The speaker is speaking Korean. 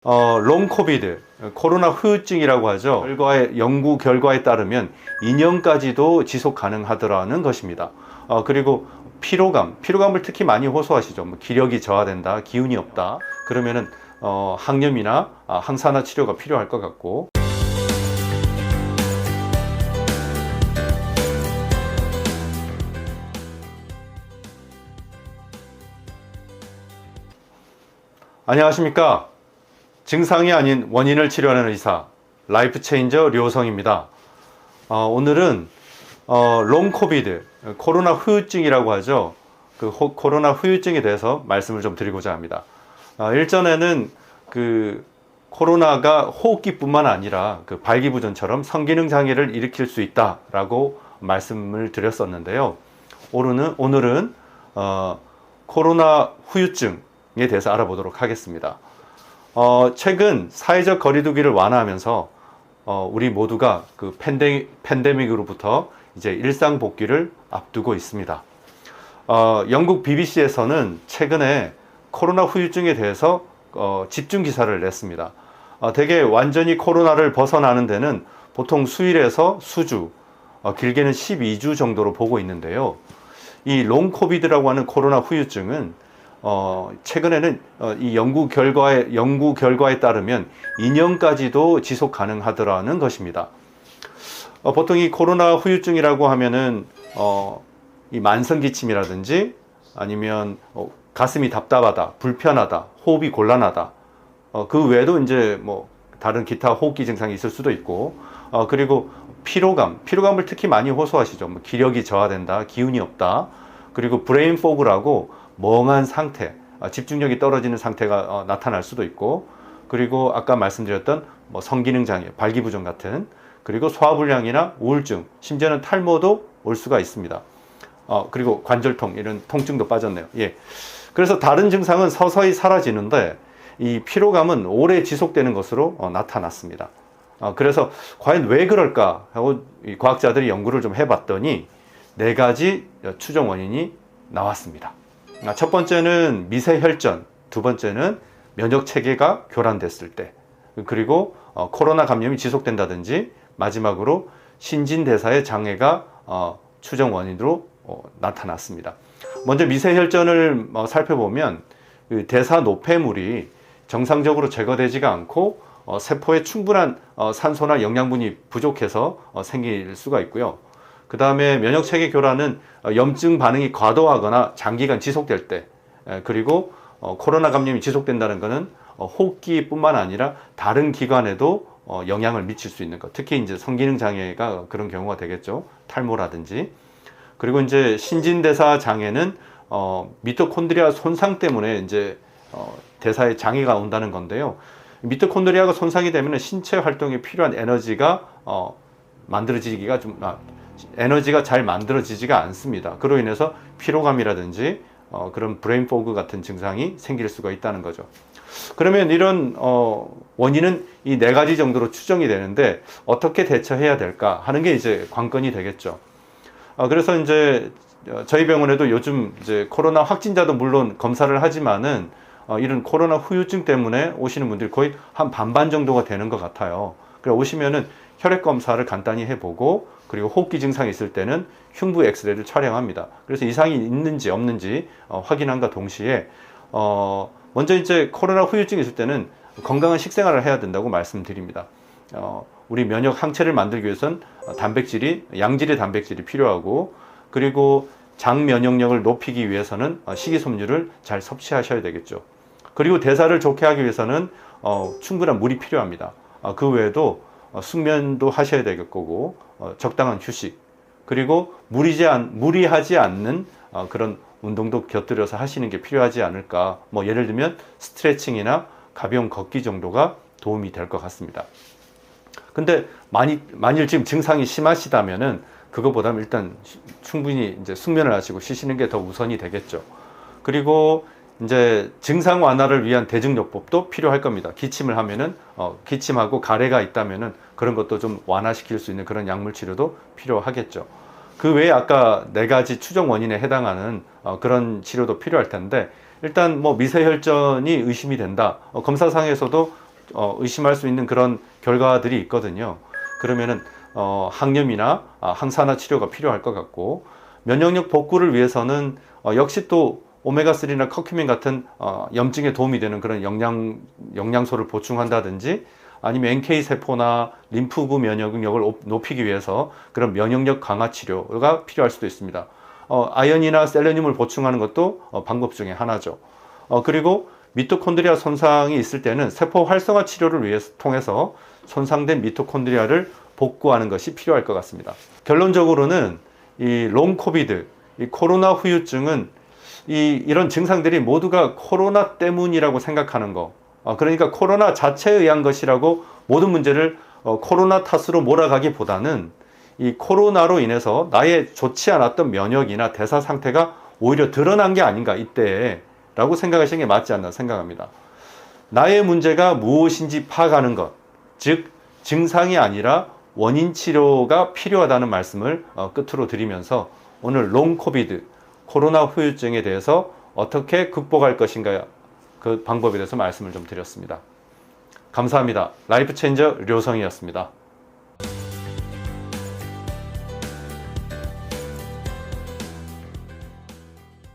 롱 코비드, 코로나 후유증이라고 하죠. 연구 결과에 따르면 2년까지도 지속 가능하더라는 것입니다. 그리고 피로감을 특히 많이 호소하시죠. 뭐 기력이 저하된다, 기운이 없다. 그러면은 항염이나 항산화 치료가 필요할 것 같고. 안녕하십니까? 증상이 아닌 원인을 치료하는 의사 라이프 체인저 류호성입니다. 오늘은 롱 코비드, 코로나 후유증이라고 하죠. 그 코로나 후유증에 대해서 말씀을 좀 드리고자 합니다. 일전에는 그 코로나가 호흡기뿐만 아니라 그 발기부전처럼 성기능 장애를 일으킬 수 있다라고 말씀을 드렸었는데요. 오늘은 코로나 후유증에 대해서 알아보도록 하겠습니다. 최근 사회적 거리두기를 완화하면서 우리 모두가 그 팬데믹으로부터 이제 일상 복귀를 앞두고 있습니다. 영국 BBC에서는 최근에 코로나 후유증에 대해서 집중 기사를 냈습니다. 대개 완전히 코로나를 벗어나는 데는 보통 수일에서 수주, 길게는 12주 정도로 보고 있는데요. 이 롱 코비드라고 하는 코로나 후유증은 최근에는 이 연구 결과에 따르면 2년까지도 지속 가능하더라는 것입니다. 보통 이 코로나 후유증이라고 하면은 이 만성 기침이라든지 아니면 가슴이 답답하다, 불편하다, 호흡이 곤란하다. 그 외에도 이제 뭐 다른 기타 호흡기 증상이 있을 수도 있고, 그리고 피로감을 특히 많이 호소하시죠. 뭐 기력이 저하된다, 기운이 없다. 그리고 브레인 포그라고 멍한 상태, 집중력이 떨어지는 상태가 나타날 수도 있고, 그리고 아까 말씀드렸던 뭐 성기능 장애, 발기부전 같은, 그리고 소화불량이나 우울증, 심지어는 탈모도 올 수가 있습니다. 그리고 관절통, 이런 통증도 빠졌네요. 예. 그래서 다른 증상은 서서히 사라지는데 이 피로감은 오래 지속되는 것으로 나타났습니다. 그래서 과연 왜 그럴까 하고 이 과학자들이 연구를 좀 해봤더니 4가지 추정 원인이 나왔습니다. 첫 번째는 미세혈전, 두 번째는 면역 체계가 교란됐을 때, 그리고 코로나 감염이 지속된다든지, 마지막으로 신진대사의 장애가 추정 원인으로 나타났습니다. 먼저 미세혈전을 살펴보면 그 대사 노폐물이 정상적으로 제거되지가 않고 세포에 충분한 산소나 영양분이 부족해서 생길 수가 있고요. 그 다음에 면역체계 교란은 염증 반응이 과도하거나 장기간 지속될 때, 그리고 코로나 감염이 지속된다는 것은 호흡기뿐만 아니라 다른 기관에도 영향을 미칠 수 있는 것, 특히 이제 성기능 장애가 그런 경우가 되겠죠. 탈모라든지. 그리고 이제 신진대사 장애는 미토콘드리아 손상 때문에 이제 대사에 장애가 온다는 건데요. 미토콘드리아가 손상이 되면 신체 활동에 필요한 에너지가 에너지가 잘 만들어지지가 않습니다. 그로 인해서 피로감이라든지 그런 브레인 포그 같은 증상이 생길 수가 있다는 거죠. 그러면 이런 원인은 이 4가지 정도로 추정이 되는데 어떻게 대처해야 될까 하는 게 이제 관건이 되겠죠. 그래서 이제 저희 병원에도 요즘 이제 코로나 확진자도 물론 검사를 하지만은 이런 코로나 후유증 때문에 오시는 분들이 거의 한 반반 정도가 되는 것 같아요. 그래 오시면은 혈액 검사를 간단히 해보고, 그리고 호흡기 증상이 있을 때는 흉부 엑스레이를 촬영합니다. 그래서 이상이 있는지 없는지 확인함과 동시에 먼저 이제 코로나 후유증이 있을 때는 건강한 식생활을 해야 된다고 말씀드립니다. 우리 면역 항체를 만들기 위해선 양질의 단백질이 필요하고, 그리고 장 면역력을 높이기 위해서는 식이섬유를 잘 섭취하셔야 되겠죠. 그리고 대사를 좋게 하기 위해서는 충분한 물이 필요합니다. 그 외에도 숙면도 하셔야 될 거고, 적당한 휴식, 그리고 무리하지 않는 그런 운동도 곁들여서 하시는 게 필요하지 않을까. 뭐 예를 들면 스트레칭이나 가벼운 걷기 정도가 도움이 될 것 같습니다. 근데 만일 지금 증상이 심하시다면은 그거보다는 일단 충분히 이제 숙면을 하시고 쉬시는 게 더 우선이 되겠죠. 그리고 이제 증상 완화를 위한 대증요법도 필요할 겁니다. 기침을 하면은 기침하고 가래가 있다면은 그런 것도 좀 완화시킬 수 있는 그런 약물 치료도 필요하겠죠. 그 외에 아까 4가지 추정 원인에 해당하는 그런 치료도 필요할 텐데, 일단 뭐 미세혈전이 의심이 된다. 검사상에서도 의심할 수 있는 그런 결과들이 있거든요. 그러면은 항염이나 항산화 치료가 필요할 것 같고, 면역력 복구를 위해서는 역시 또 오메가3나 커큐민 같은 염증에 도움이 되는 그런 영양소를 보충한다든지, 아니면 NK 세포나 림프구 면역력을 높이기 위해서 그런 면역력 강화 치료가 필요할 수도 있습니다. 아연이나 셀레늄을 보충하는 것도 방법 중에 하나죠. 그리고 미토콘드리아 손상이 있을 때는 세포 활성화 치료를 통해서 손상된 미토콘드리아를 복구하는 것이 필요할 것 같습니다. 결론적으로는 이 롱 코비드, 이 코로나 후유증은 이런 증상들이 모두가 코로나 때문이라고 생각하는 거, 그러니까 코로나 자체에 의한 것이라고 모든 문제를 코로나 탓으로 몰아가기보다는 이 코로나로 인해서 나의 좋지 않았던 면역이나 대사 상태가 오히려 드러난 게 아닌가 이때에 라고 생각하시는 게 맞지 않나 생각합니다. 나의 문제가 무엇인지 파악하는 것, 즉 증상이 아니라 원인 치료가 필요하다는 말씀을 끝으로 드리면서 오늘 롱 코비드, 코로나 후유증에 대해서 어떻게 극복할 것인가, 그 방법에 대해서 말씀을 좀 드렸습니다. 감사합니다. 라이프 체인저 류성이었습니다.